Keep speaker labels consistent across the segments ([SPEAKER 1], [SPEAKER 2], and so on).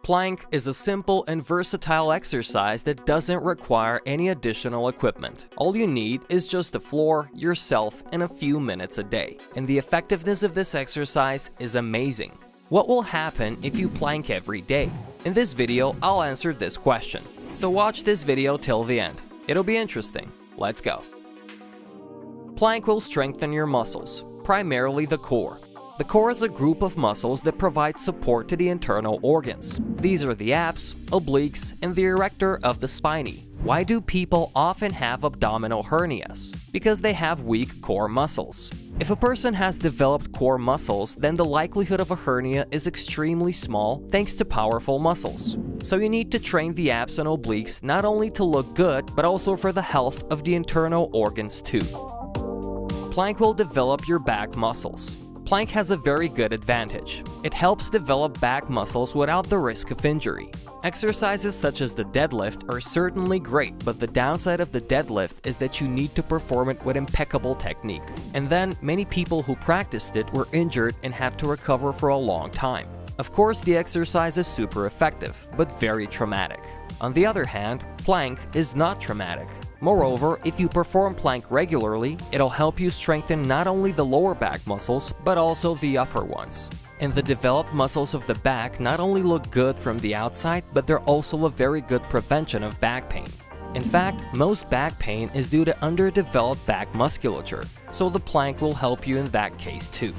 [SPEAKER 1] Plank is a simple and versatile exercise that doesn't require any additional equipment. All you need is just the floor, yourself, and a few minutes a day. And the effectiveness of this exercise is amazing. What will happen if you plank every day? In this video, I'll answer this question. So watch this video till the end. It'll be interesting. Let's go. Plank will strengthen your muscles, primarily the core. The core is a group of muscles that provide support to the internal organs. These are the abs, obliques, and the erector of the spine. Why do people often have abdominal hernias? Because they have weak core muscles. If a person has developed core muscles, then the likelihood of a hernia is extremely small thanks to powerful muscles. So you need to train the abs and obliques not only to look good, but also for the health of the internal organs too. Plank will develop your back muscles. Plank has a very good advantage. It helps develop back muscles without the risk of injury. Exercises such as the deadlift are certainly great, but the downside of the deadlift is that you need to perform it with impeccable technique. And then, many people who practiced it were injured and had to recover for a long time. Of course, the exercise is super effective, but very traumatic. On the other hand, plank is not traumatic. Moreover, if you perform plank regularly, it'll help you strengthen not only the lower back muscles, but also the upper ones. And the developed muscles of the back not only look good from the outside, but they're also a very good prevention of back pain. In fact, most back pain is due to underdeveloped back musculature, so the plank will help you in that case too.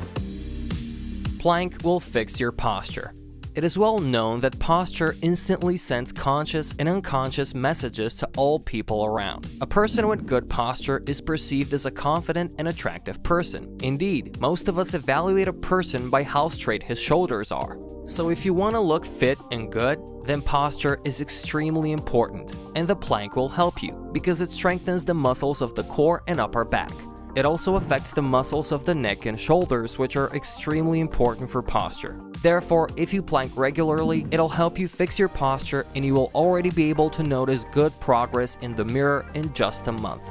[SPEAKER 1] Plank will fix your posture. It is well known that posture instantly sends conscious and unconscious messages to all people around. A person with good posture is perceived as a confident and attractive person. Indeed, most of us evaluate a person by how straight his shoulders are. So if you want to look fit and good, then posture is extremely important, and the plank will help you because it strengthens the muscles of the core and upper back. It also affects the muscles of the neck and shoulders, which are extremely important for posture. Therefore, if you plank regularly, it'll help you fix your posture and you will already be able to notice good progress in the mirror in just a month.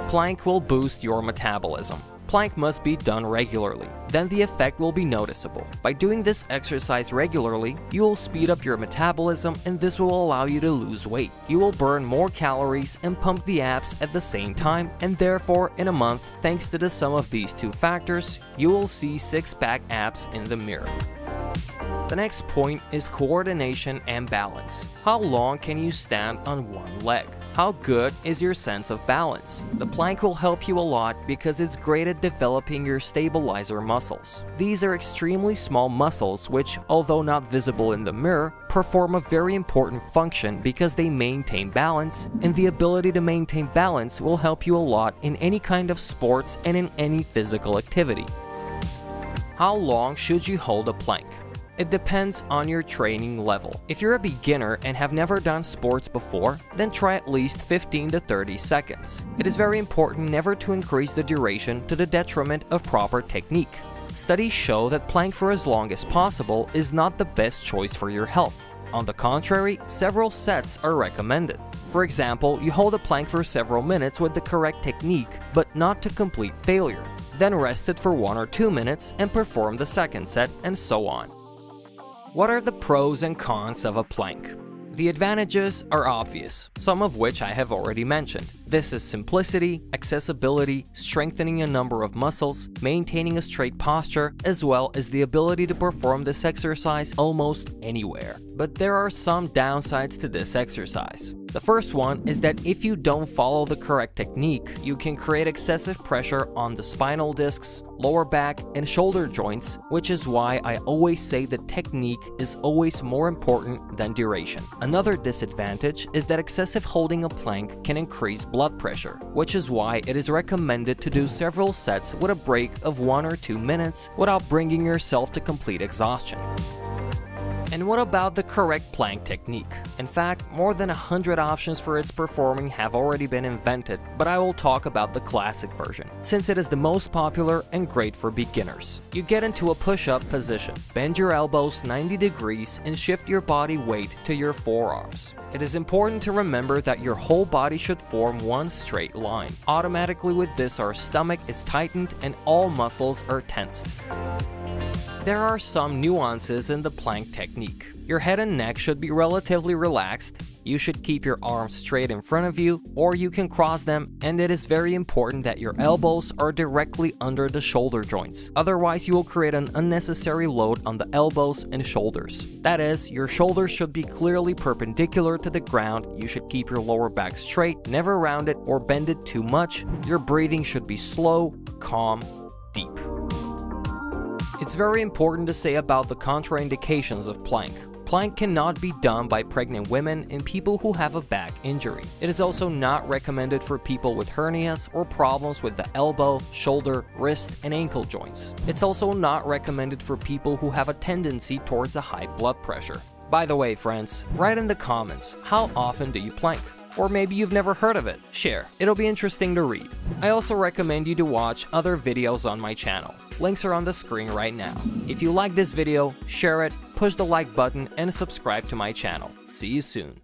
[SPEAKER 1] Plank will boost your metabolism. Plank must be done regularly, then the effect will be noticeable. By doing this exercise regularly, you will speed up your metabolism and this will allow you to lose weight. You will burn more calories and pump the abs at the same time, and therefore in a month, thanks to the sum of these two factors, you will see six-pack abs in the mirror. The next point is coordination and balance. How long can you stand on one leg? How good is your sense of balance? The plank will help you a lot because it's great at developing your stabilizer muscles. These are extremely small muscles which, although not visible in the mirror, perform a very important function because they maintain balance, and the ability to maintain balance will help you a lot in any kind of sports and in any physical activity. How long should you hold a plank? It depends on your training level. If you're a beginner and have never done sports before, then try at least 15 to 30 seconds. It is very important never to increase the duration to the detriment of proper technique. Studies show that plank for as long as possible is not the best choice for your health. On the contrary, several sets are recommended. For example, you hold a plank for several minutes with the correct technique, but not to complete failure. Then rest it for 1 or 2 minutes and perform the second set, and so on. What are the pros and cons of a plank? The advantages are obvious, some of which I have already mentioned. This is simplicity, accessibility, strengthening a number of muscles, maintaining a straight posture, as well as the ability to perform this exercise almost anywhere. But there are some downsides to this exercise. The first one is that if you don't follow the correct technique, you can create excessive pressure on the spinal discs, lower back, and shoulder joints, which is why I always say that technique is always more important than duration. Another disadvantage is that excessive holding a plank can increase blood pressure, which is why it is recommended to do several sets with a break of 1 or 2 minutes without bringing yourself to complete exhaustion. And what about the correct plank technique? In fact, more than 100 options for its performing have already been invented, but I will talk about the classic version, since it is the most popular and great for beginners. You get into a push-up position, bend your elbows 90 degrees, and shift your body weight to your forearms. It is important to remember that your whole body should form one straight line. Automatically with this, our stomach is tightened and all muscles are tensed. There are some nuances in the plank technique. Your head and neck should be relatively relaxed. You should keep your arms straight in front of you, or you can cross them, and it is very important that your elbows are directly under the shoulder joints. Otherwise, you will create an unnecessary load on the elbows and shoulders. That is, your shoulders should be clearly perpendicular to the ground. You should keep your lower back straight, never round it or bend it too much. Your breathing should be slow, calm, deep. It's very important to say about the contraindications of plank. Plank cannot be done by pregnant women and people who have a back injury. It is also not recommended for people with hernias or problems with the elbow, shoulder, wrist, and ankle joints. It's also not recommended for people who have a tendency towards a high blood pressure. By the way, friends, write in the comments, how often do you plank? Or maybe you've never heard of it. Share, it'll be interesting to read. I also recommend you to watch other videos on my channel. Links are on the screen right now. If you like this video, share it, push the like button, and subscribe to my channel. See you soon.